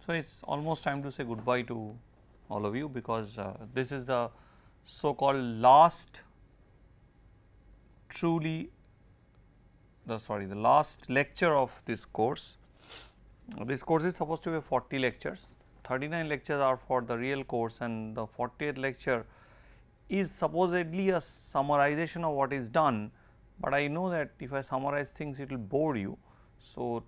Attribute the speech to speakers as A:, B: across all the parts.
A: So, it is almost time to say goodbye to all of you, because this is the so called last the last lecture of this course. This course is supposed to be 40 lectures, 39 lectures are for the real course, and the 40th lecture is supposedly a summarization of what is done, but I know that if I summarize things it will bore you. So,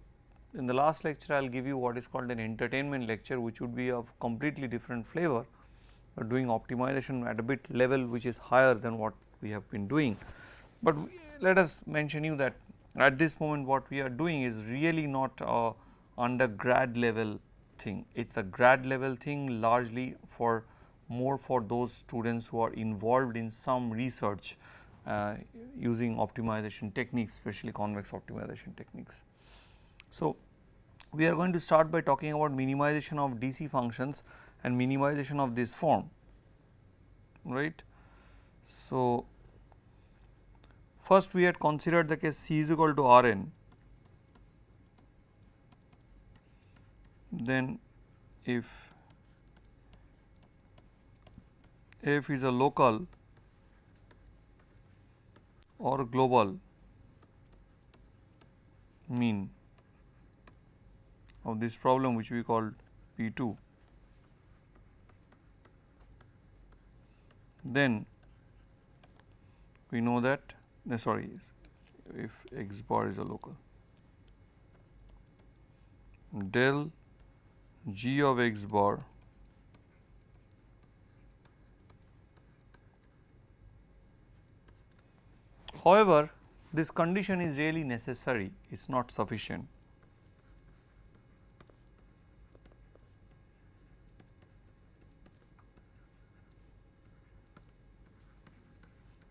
A: in the last lecture I will give you what is called an entertainment lecture, which would be of completely different flavor, doing optimization at a bit level which is higher than what we have been doing. But let us mention you that at this moment what we are doing is really not a undergrad level thing, it is a grad level thing, largely for more for those students who are involved in some research using optimization techniques, especially convex optimization techniques. So, we are going to start by talking about minimization of DC functions and minimization of this form, right. So, first we had considered the case C is equal to Rn, then if f is a local or global mean of this problem, which we called P2, then we know that if x bar is a local, del g of x bar however, this condition is really necessary, it is not sufficient.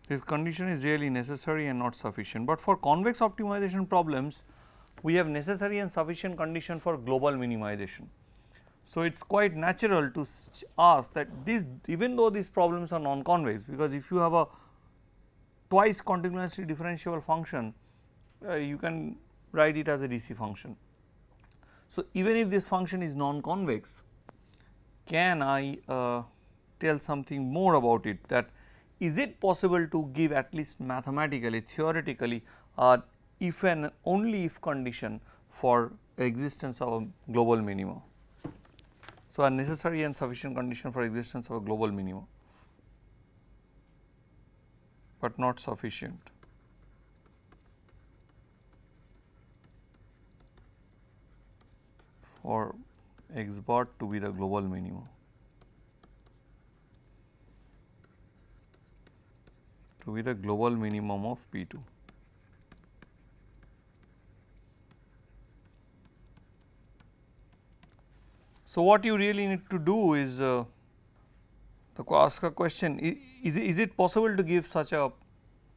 A: This condition is really necessary and not sufficient, but for convex optimization problems we have necessary and sufficient condition for global minimization. So, it is quite natural to ask that this, even though these problems are non-convex, because if you have a twice continuously differentiable function, you can write it as a DC function. So, even if this function is non-convex, can I tell something more about it, that is it possible to give at least mathematically, theoretically if and only if condition for existence of a global minima. So, a necessary and sufficient condition for existence of a global minima, but not sufficient. For x bar to be the global minima. To be the global minimum of P2. So, what you really need to do is ask a question, is it possible to give such a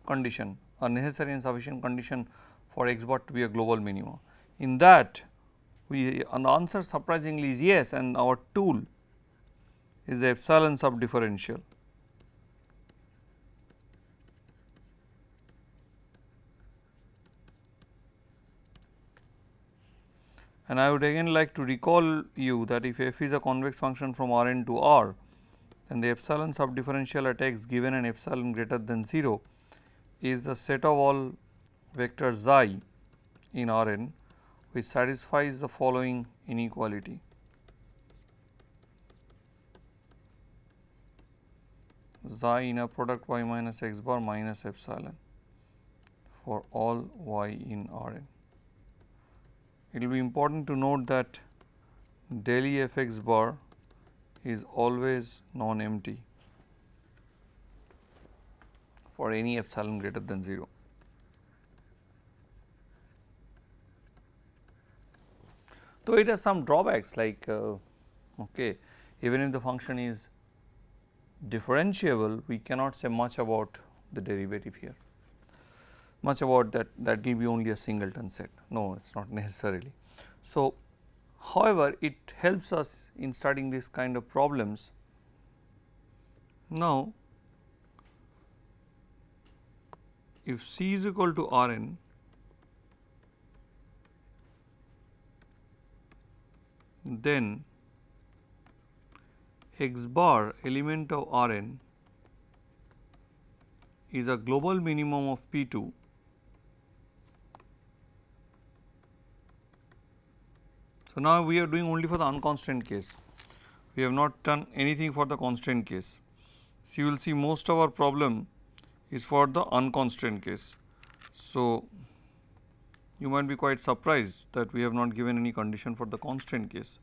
A: condition, a necessary and sufficient condition for x bar to be a global minima. In that the answer surprisingly is yes, and our tool is the epsilon sub differential. And I would again like to recall you that if f is a convex function from Rn to R, then the epsilon sub differential at x given an epsilon greater than 0 is the set of all vectors xi in Rn which satisfies the following inequality. Xi inner product y minus x bar minus epsilon for all y in Rn. It will be important to note that del E f x bar is always non-empty for any epsilon greater than 0. Though it has some drawbacks, like okay, even if the function is differentiable, we cannot say much about the derivative here, much about that will be only a singleton set, no, it is not necessarily. So, however, it helps us in studying this kind of problems. Now, if C is equal to Rn, then x bar element of Rn is a global minimum of P2 So, now we are doing only for the unconstrained case, we have not done anything for the constraint case. So, you will see most of our problem is for the unconstrained case. So, you might be quite surprised that we have not given any condition for the constraint case.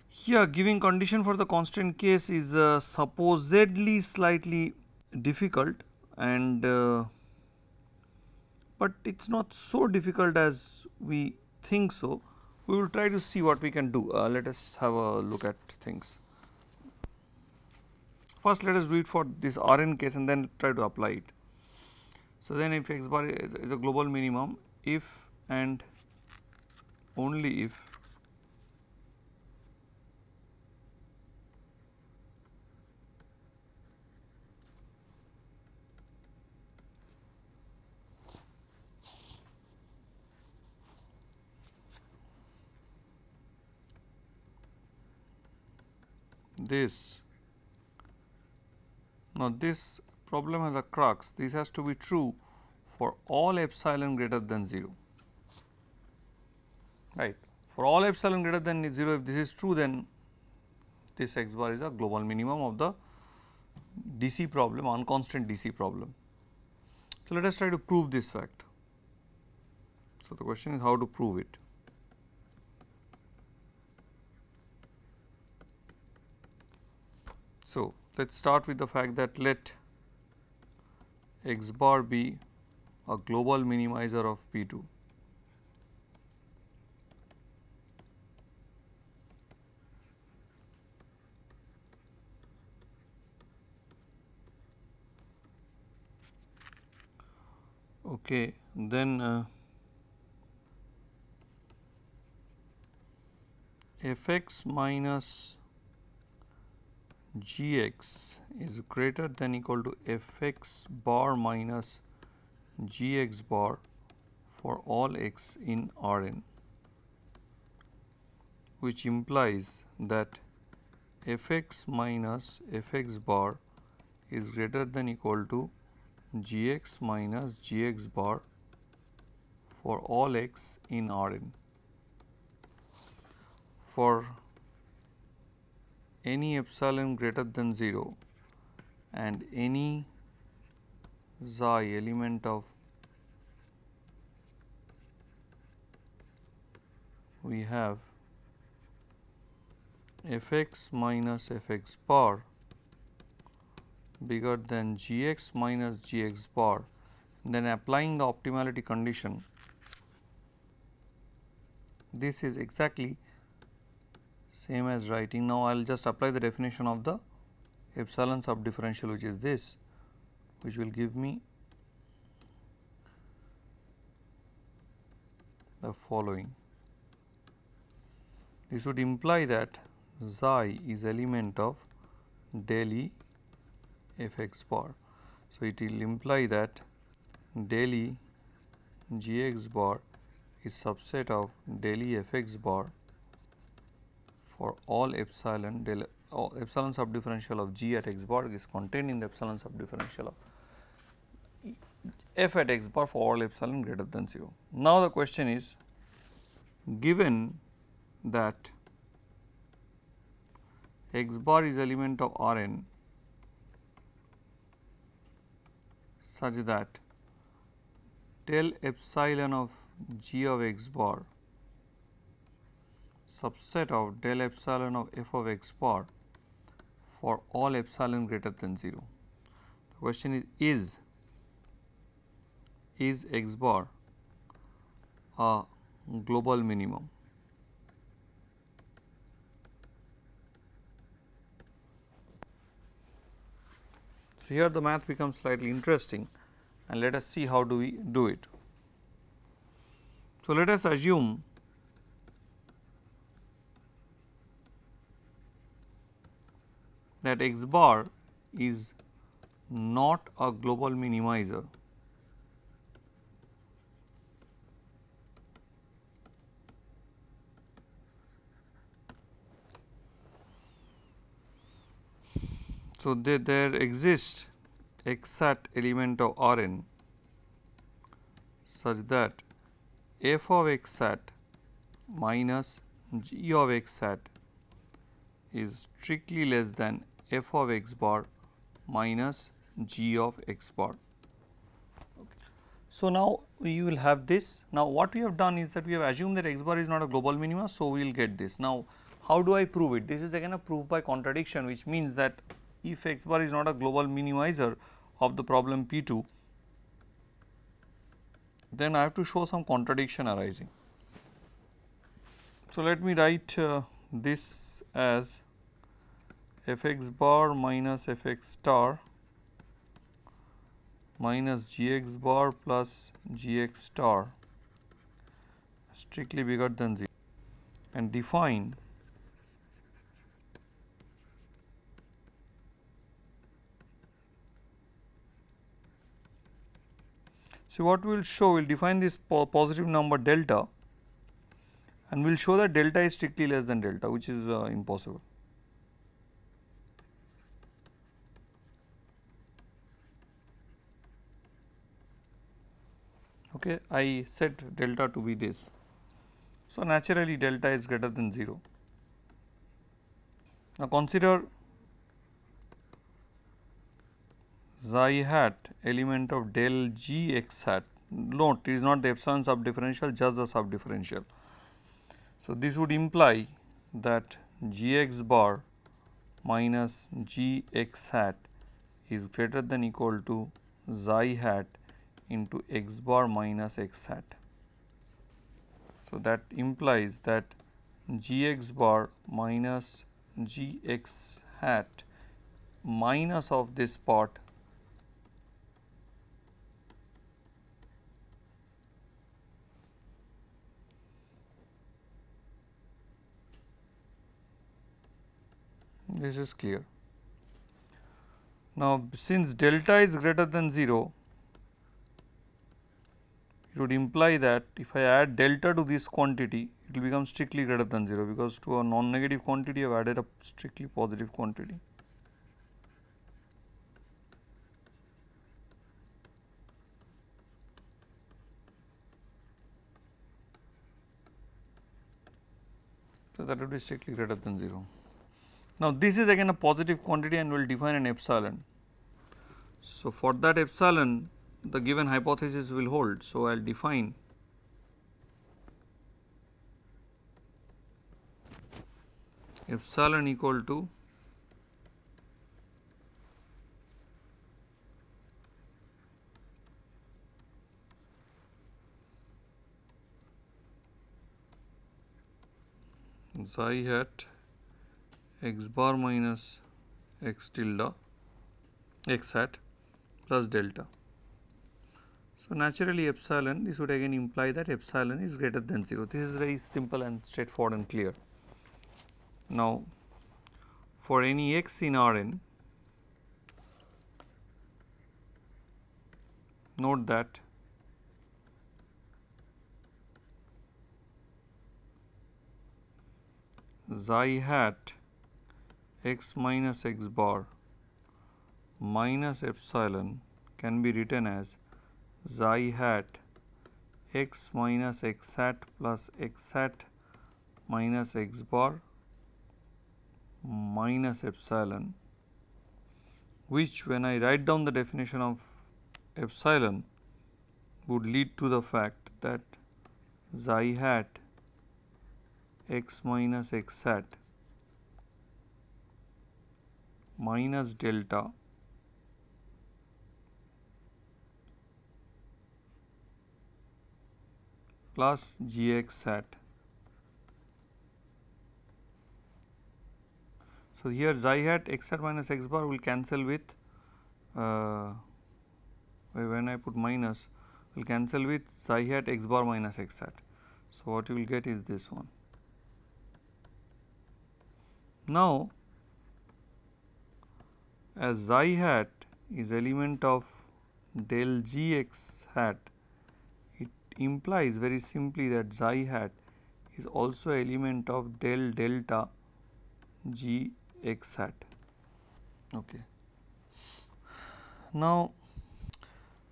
A: Here giving condition for the constraint case is supposedly slightly difficult and but it is not so difficult as we think so. We will try to see what we can do. Let us have a look at things. First let us do it for this Rn case and then try to apply it. So, then if x bar is a global minimum, if and only if this, now this problem has a crux, this has to be true for all epsilon greater than 0, right. For all epsilon greater than 0, if this is true, then this x bar is a global minimum of the DC problem, unconstrained DC problem. So, let us try to prove this fact. So, the question is how to prove it. So, let us start with the fact that let x bar be a global minimizer of P2. Okay, then Fx minus Gx is greater than equal to Fx bar minus Gx bar for all x in Rn, which implies that Fx minus Fx bar is greater than equal to Gx minus Gx bar for all x in Rn. For any epsilon greater than 0 and any xi element of we have Fx minus Fx bar bigger than Gx minus Gx bar, then applying the optimality condition, this is exactly same as writing. Now, I will just apply the definition of the epsilon sub differential, which is this, which will give me the following. This would imply that xi is element of del E Fx bar. So, it will imply that del E Gx bar is subset of del E Fx bar for all epsilon del epsilon sub differential of G at x bar is contained in the epsilon sub differential of F at x bar for all epsilon greater than 0. Now, the question is, given that x bar is element of Rn such that del epsilon of G of x bar subset of del epsilon of f of x bar for all epsilon greater than 0. The question is x bar a global minimum? So, here the math becomes slightly interesting and let us see how do we do it. So, let us assume that x bar is not a global minimizer So, there exists exact element of Rn such that f of x hat minus g of x hat is strictly less than f of x bar minus g of x bar. So, now we will have this. Now, what we have done is that we have assumed that x bar is not a global minima. So, we will get this. Now, how do I prove it? This is again a proof by contradiction, which means that if x bar is not a global minimizer of the problem P 2, then I have to show some contradiction arising. So, let me write this as f x bar minus f x star minus g x bar plus g x star strictly bigger than 0 and define so what we will show, we will define this positive number delta and we will show that delta is strictly less than delta, which is impossible. Okay, I set delta to be this. So, naturally delta is greater than 0. Now, consider xi hat element of del g x hat. Note, it is not the epsilon subdifferential, just the subdifferential. So, this would imply that g x bar minus g x hat is greater than equal to xi hat into x bar minus x hat. So, that implies that g x bar minus g x hat minus of this part this is clear. Now, since delta is greater than 0, it would imply that if I add delta to this quantity, it will become strictly greater than 0, because to a non-negative quantity I have added a strictly positive quantity. So, that would be strictly greater than 0. Now, this is again a positive quantity and we will define an epsilon. So, for that epsilon the given hypothesis will hold. So, I will define epsilon equal to xi hat x bar minus x tilde x hat plus delta. So, naturally epsilon, this would again imply that epsilon is greater than 0. This is very simple and straightforward and clear. Now, for any x in Rn, note that xi hat x minus x bar minus epsilon can be written as xi hat x minus x hat plus x hat minus x bar minus epsilon, which when I write down the definition of epsilon would lead to the fact that xi hat x minus x hat minus delta plus g x hat. So, here xi hat x hat minus x bar will cancel with when I put minus will cancel with xi hat x bar minus x hat. So, what you will get is this one. Now, as xi hat is element of del g x hat, it implies very simply that xi hat is also element of del delta g x hat. Okay. Now,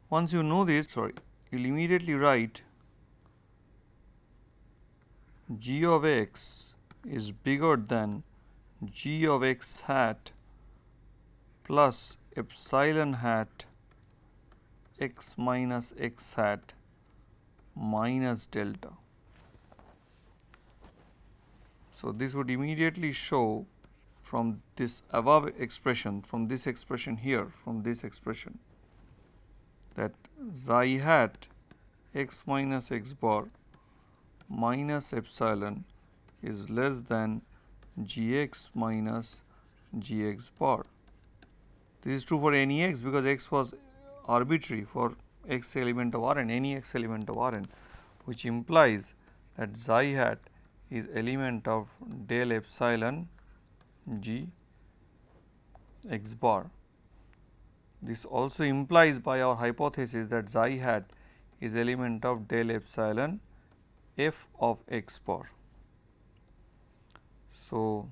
A: once you know this, you will immediately write g of x is bigger than g of x hat plus epsilon hat x minus x hat minus delta. So, this would immediately show from this above expression, from this expression here, from this expression, that xi hat x minus x bar minus epsilon is less than gx minus gx bar. This is true for any x, because x was arbitrary for x element of Rn, any x element of Rn, which implies that xi hat is element of del epsilon g x bar. This also implies by our hypothesis that xi hat is element of del epsilon f of x bar. So,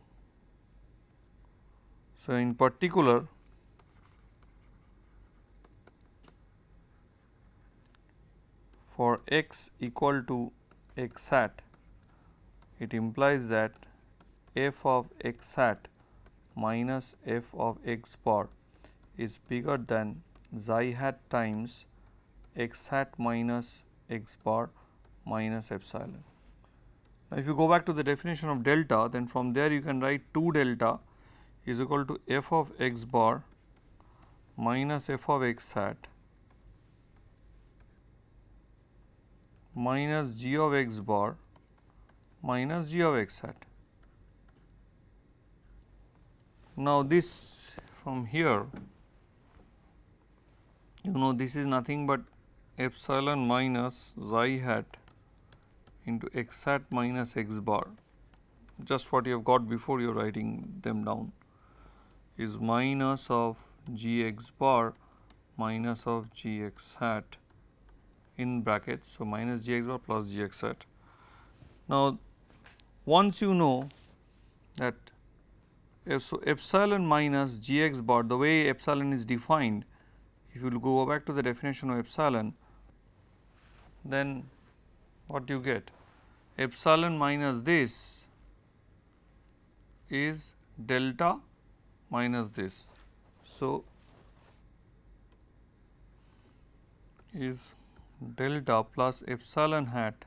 A: in particular, for x equal to x hat, it implies that f of x hat minus f of x bar is bigger than xi hat times x hat minus x bar minus epsilon. Now, if you go back to the definition of delta, then from there you can write 2 delta is equal to f of x bar minus f of x hat minus g of x bar minus g of x hat. Now, this from here, you know, this is nothing but epsilon minus xi hat into x hat minus x bar, just what you have got before you are writing them down, is minus of g x bar minus of g x hat in brackets. So, minus g x bar plus g x hat. Now, once you know that epsilon minus g x bar, the way epsilon is defined, if you go back to the definition of epsilon, then what do you get? Epsilon minus this is delta minus this. So, is delta plus epsilon hat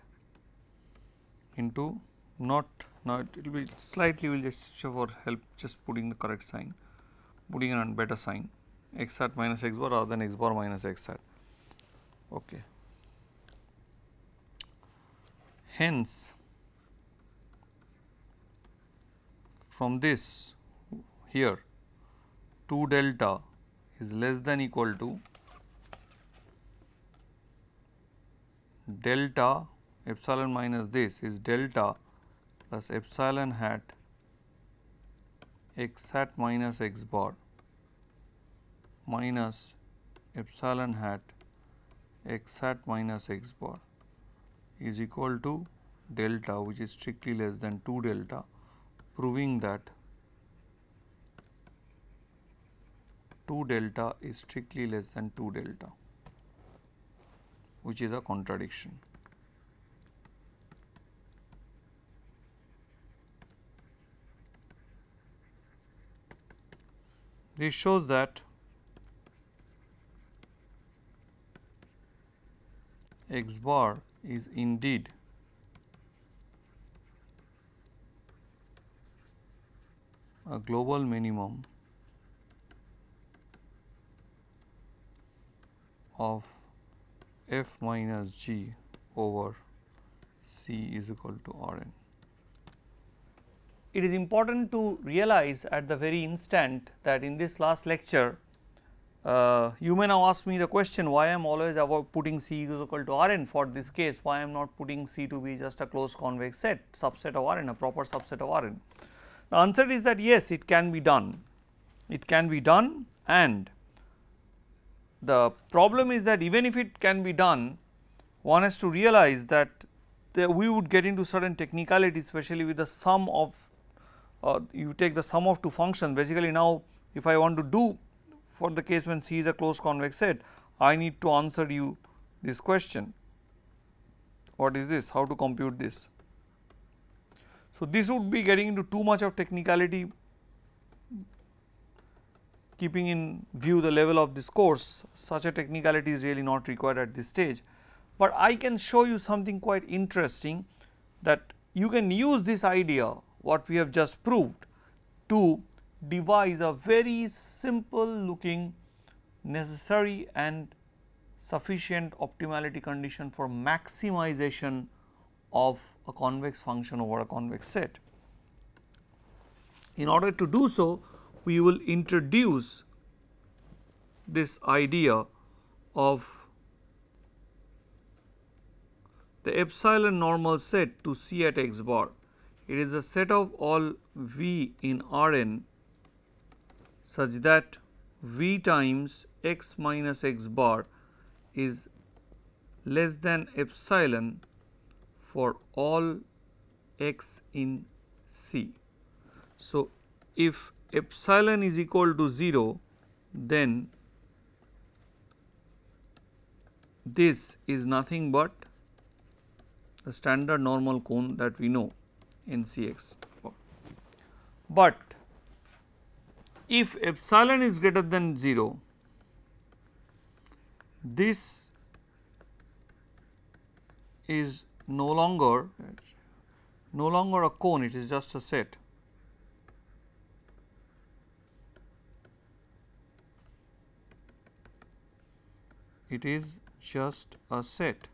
A: into not, now it will be slightly, we will just show for help just putting the correct sign, putting a better sign, x hat minus x bar rather than x bar minus x hat. Okay. Hence, from this here 2 delta is less than equal to delta epsilon minus this is delta plus epsilon hat x hat minus x bar minus epsilon hat x hat minus x bar is equal to delta, which is strictly less than 2 delta, proving that 2 delta is strictly less than 2 delta, which is a contradiction. This shows that x bar is indeed a global minimum of f minus g over C is equal to Rn. It is important to realize at the very instant that in this last lecture, you may now ask me the question, why I am always about putting C is equal to Rn for this case, why I am not putting C to be just a closed convex set, subset of Rn, a proper subset of Rn. The answer is that yes, it can be done, and the problem is that even if it can be done, one has to realize that we would get into certain technicalities, especially with the sum of you take the sum of two functions. Basically, now if I want to do for the case when C is a closed convex set, I need to answer you this question. What is this? How to compute this? So, this would be getting into too much of technicality, keeping in view the level of this course. Such a technicality is really not required at this stage, but I can show you something quite interesting, that you can use this idea what we have just proved to devise a very simple looking necessary and sufficient optimality condition for maximization of a convex function over a convex set. In order to do so, we will introduce this idea of the epsilon normal set to C at x bar. It is a set of all V in Rn such that V times x minus x bar is less than epsilon for all x in C. So, if epsilon is equal to 0, then this is nothing but the standard normal cone that we know in Cx. But if epsilon is greater than 0, this is no longer a cone, it is just a set. It is just a set.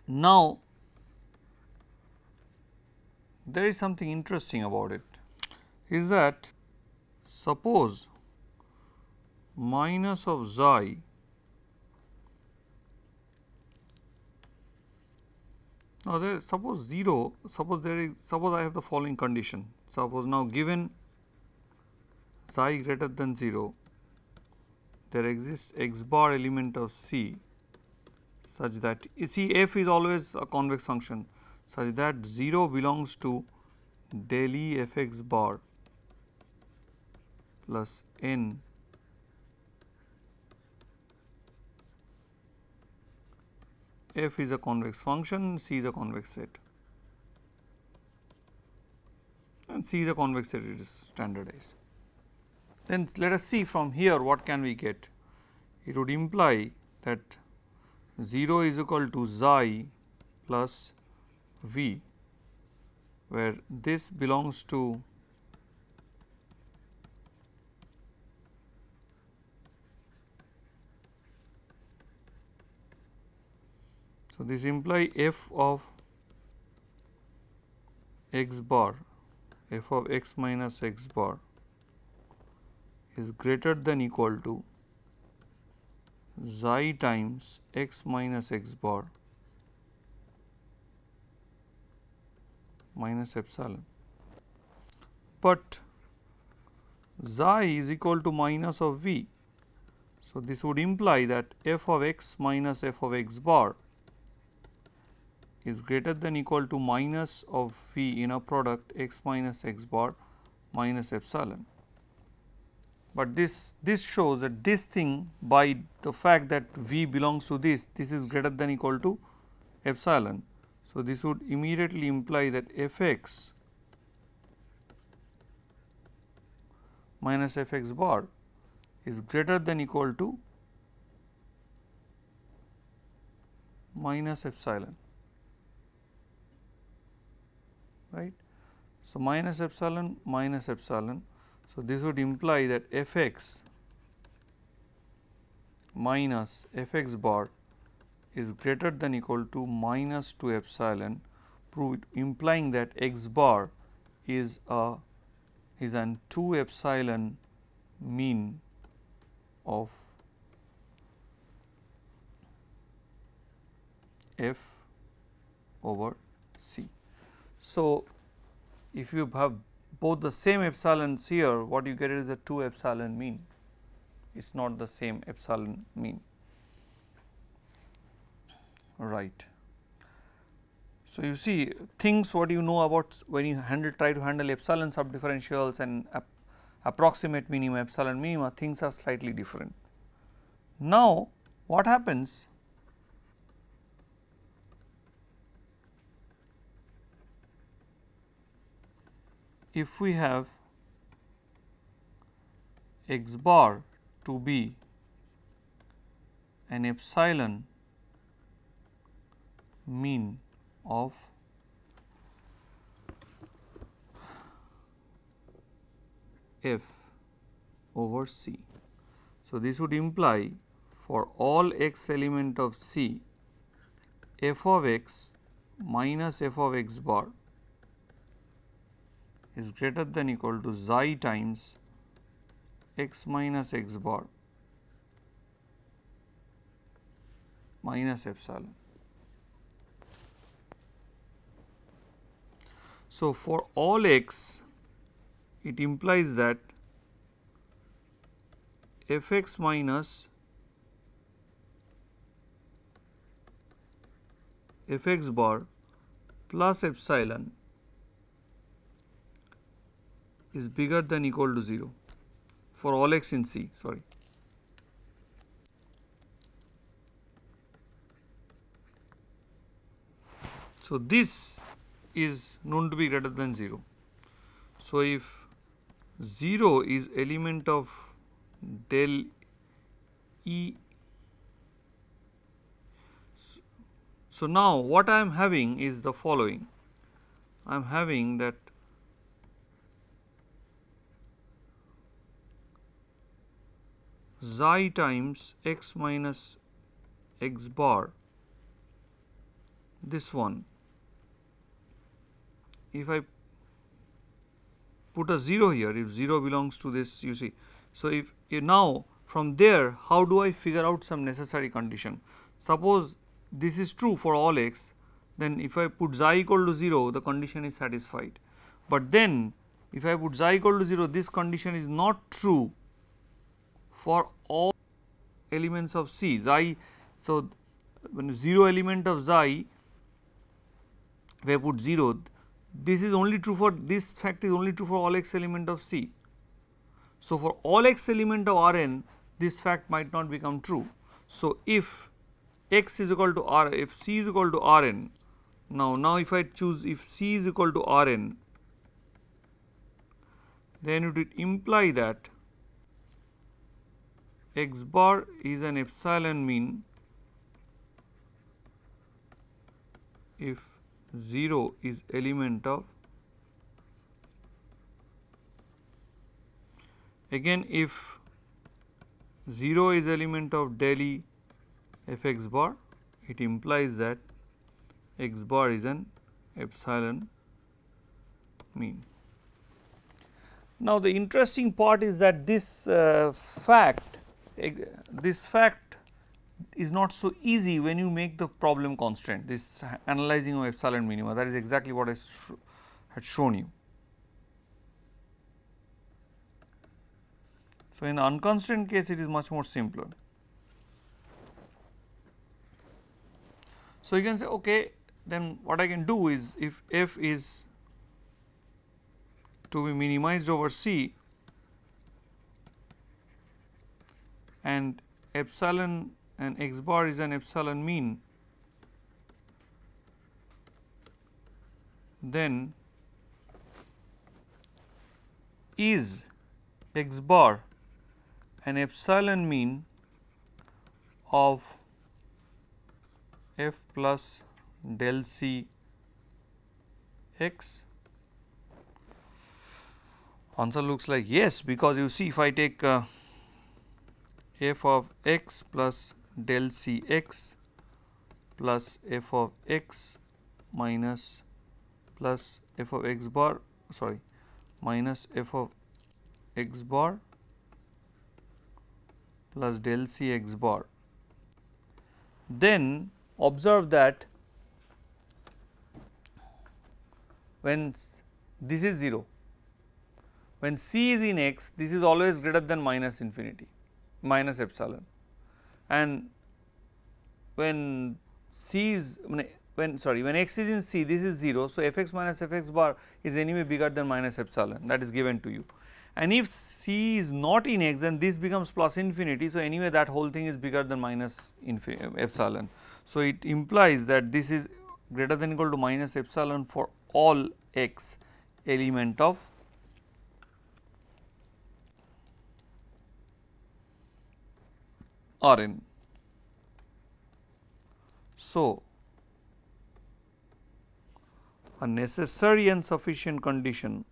A: Now, there is something interesting about it, is that suppose minus of xi now there suppose 0, suppose I have the following condition, suppose now given xi greater than 0, there exists x bar element of C such that, you see, f is always a convex function, such that 0 belongs to del E f x bar plus n f is a convex function, C is a convex set, and C is a convex set, it is standardized. Then let us see from here what can we get. It would imply that 0 is equal to xi plus v, where this belongs to so this imply f of x bar, f of x minus x bar is greater than equal to xi times x minus x bar minus epsilon, but xi is equal to minus of v. So, this would imply that f of x minus f of x bar is greater than equal to minus of v in a product x minus x bar minus epsilon. But this shows that this thing, by the fact that v belongs to this is greater than equal to epsilon. So, this would immediately imply that f x minus f x bar is greater than equal to minus epsilon, right. So, minus epsilon minus epsilon. So, this would imply that f x minus f x bar is greater than equal to minus 2 epsilon, implying that x bar is an 2 epsilon mean of f over c. So, if you have both the same epsilons here, what you get is a 2 epsilon mean, it is not the same epsilon mean, right. So, you see things what you know about when you try to handle epsilon subdifferentials and approximate minima, epsilon minima, things are slightly different. Now, what happens if we have x bar to be an epsilon mean of f over C. So, this would imply for all x element of C, f of x minus f of x bar is greater than equal to xi times x minus x bar minus epsilon. So, for all x, it implies that f x minus f x bar plus epsilon is bigger than equal to 0 for all x in C, sorry. So, this is known to be greater than 0. So, if 0 is element of del E. So, now what I am having is the following. I am having that xi times x minus x bar, this one, if I put a 0 here, if 0 belongs to this, you see. So, if now from there, how do I figure out some necessary condition? Suppose this is true for all x, then if I put xi equal to 0, the condition is satisfied. But then if I put xi equal to 0, this condition is not true for all elements of C. Xi, so when 0 element of xi, if I put 0, this is only true for, this fact is only true for all x element of C. So, for all x element of Rn, this fact might not become true. So, if x is equal to R, if C is equal to Rn, now if I choose if C is equal to Rn, then it would imply that x bar is an epsilon mean if 0 is element of, again if 0 is element of del E f x bar, it implies that x bar is an epsilon mean. Now, the interesting part is that this fact is not so easy when you make the problem constant, this analyzing of epsilon minima, that is exactly what I had shown you. So, in the unconstrained case, it is much more simpler. So, you can say okay, then what I can do is if f is to be minimized over C and epsilon and x bar is an epsilon mean, then is x bar an epsilon mean of f plus del C x? Answer looks like yes, because you see if I take f of x plus del C x plus f of x minus plus f of x bar, sorry, minus f of x bar plus del C x bar, then observe that when this is 0, when C is in x, this is always greater than minus infinity, minus epsilon, and when C is when x is in C, this is 0. So, f x minus f x bar is anyway bigger than minus epsilon, that is given to you, and if C is not in X, then this becomes plus infinity. So, anyway that whole thing is bigger than minus epsilon. So, it implies that this is greater than equal to minus epsilon for all X element of Rn. So, a necessary and sufficient condition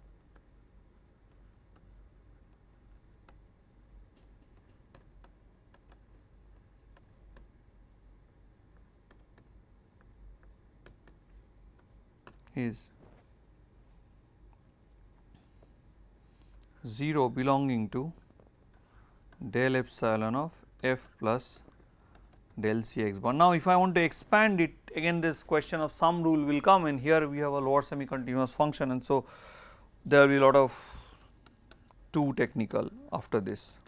A: is 0 belonging to del epsilon of f plus del C x bar. Now, if I want to expand it, again this question of sum rule will come, and here we have a lower semi continuous function, and so there will be a lot of too technical after this.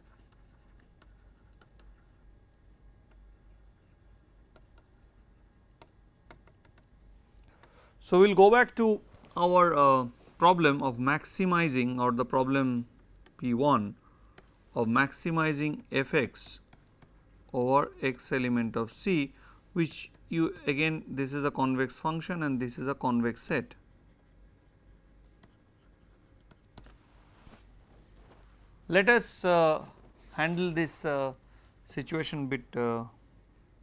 A: So, we will go back to our problem of maximizing, or the problem P1 of maximizing f x over x element of C, which you again this is a convex function and this is a convex set. Let us handle this situation bit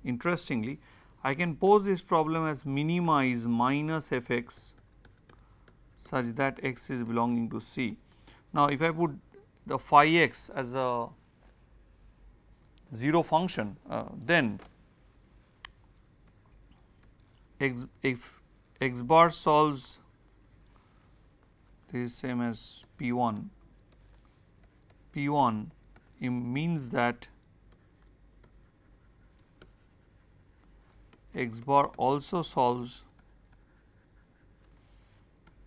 A: interestingly. I can pose this problem as minimize minus f x such that x is belonging to C. Now, if I put the phi x as a 0 function, then if x bar solves, this is same as P1, P1 means that x bar also solves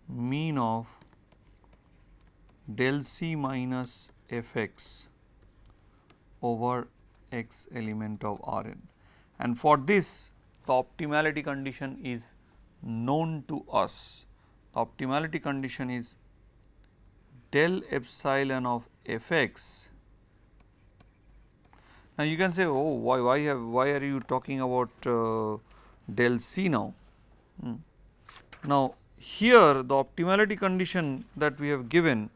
A: mean of del C minus f x over x element of Rn, and for this the optimality condition is known to us. The optimality condition is del epsilon of f x. Now, you can say, oh, why are you talking about del C now? Now, here the optimality condition that we have given,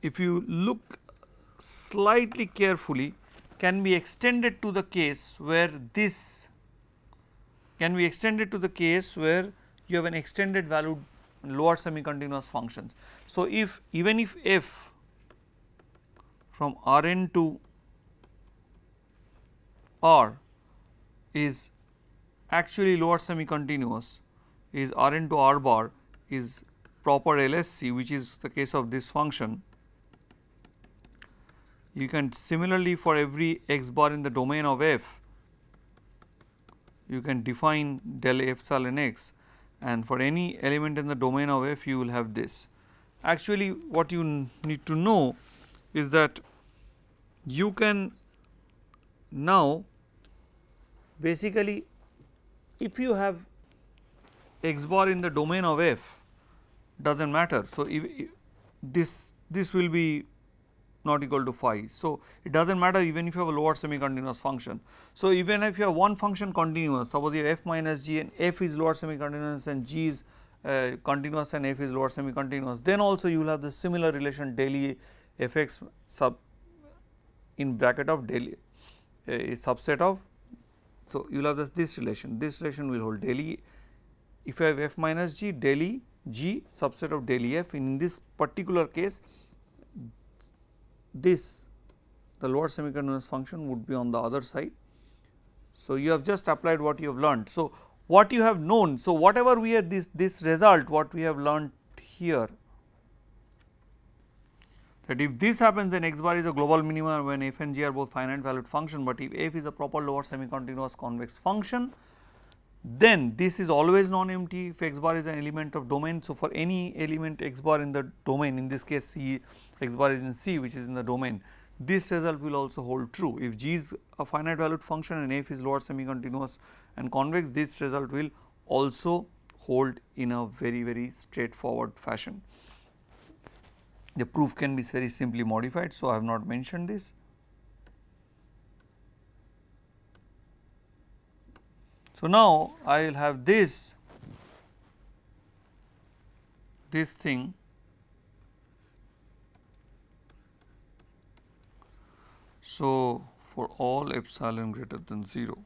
A: if you look slightly carefully, can be extended to the case where this can be extended to the case where you have an extended valued lower semi continuous functions. So, if even if f from Rn to R is actually lower semi continuous, is Rn to R bar is proper LSC, which is the case of this function, you can similarly for every x bar in the domain of f, you can define del epsilon x, and for any element in the domain of f you will have this. Actually, what you need to know is that you can now basically, if you have x bar in the domain of f, does not matter. So, if this will be not equal to phi. So, it does not matter even if you have a lower semi continuous function. So, even if you have one function continuous, suppose you have f minus g and f is lower semi continuous and g is continuous and f is lower semi continuous, then also you will have the similar relation del E f x sub in bracket of del is subset of. So, you will have this relation will hold del E, if you have f minus g, del E g subset of del E f. In this particular case, this the lower semi continuous function would be on the other side. So, you have just applied what you have learned. So, what you have known, so whatever we have this result what we have learned here, that if this happens, then x bar is a global minima when f and g are both finite valued function, but if f is a proper lower semi continuous convex function, then this is always non-empty if x bar is an element of domain. So, for any element x bar in the domain, in this case C, x bar is in C, which is in the domain, this result will also hold true. If g is a finite valued function and f is lower semi continuous and convex, this result will also hold in a very straightforward fashion. the proof can be very simply modified. So, I have not mentioned this. So, now I will have this thing so for all epsilon greater than 0.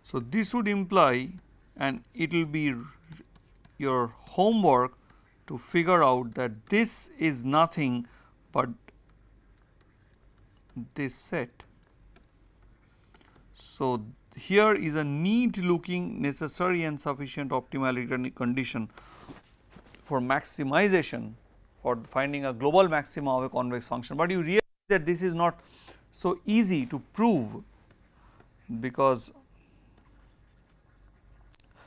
A: So, this would imply, and it will be your homework to figure out that this is nothing but this set. So, here is a neat looking necessary and sufficient optimality condition for maximization, for finding a global maxima of a convex function, but you realize that this is not so easy to prove, because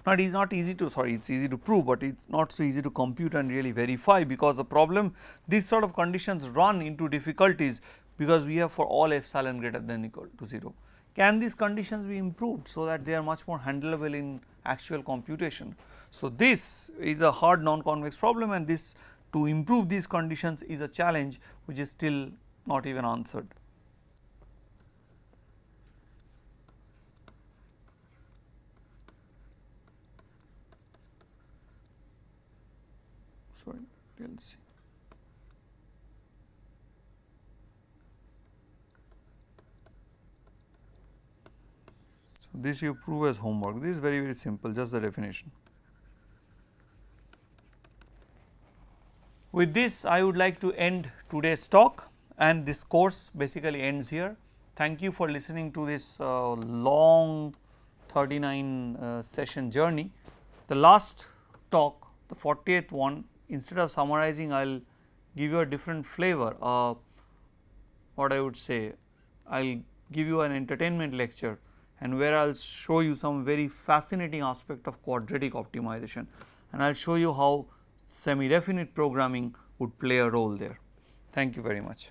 A: it is not easy to it is easy to prove, but it is not so easy to compute and really verify, because the problem, these sort of conditions run into difficulties, because we have for all epsilon greater than equal to 0. Can these conditions be improved so that they are much more handleable in actual computation? So, this is a hard non-convex problem, and this, to improve these conditions, is a challenge which is still not even answered. Sorry, we will see. So, this you prove as homework. This is very simple, just the definition. With this, I would like to end today's talk, and this course basically ends here. Thank you for listening to this long 39 session journey. The last talk, the 40th one, instead of summarizing, I will give you a different flavor. What I would say, I will give you an entertainment lecture, and where I will show you some very fascinating aspect of quadratic optimization, and I will show you how semi definite programming would play a role there. Thank you very much.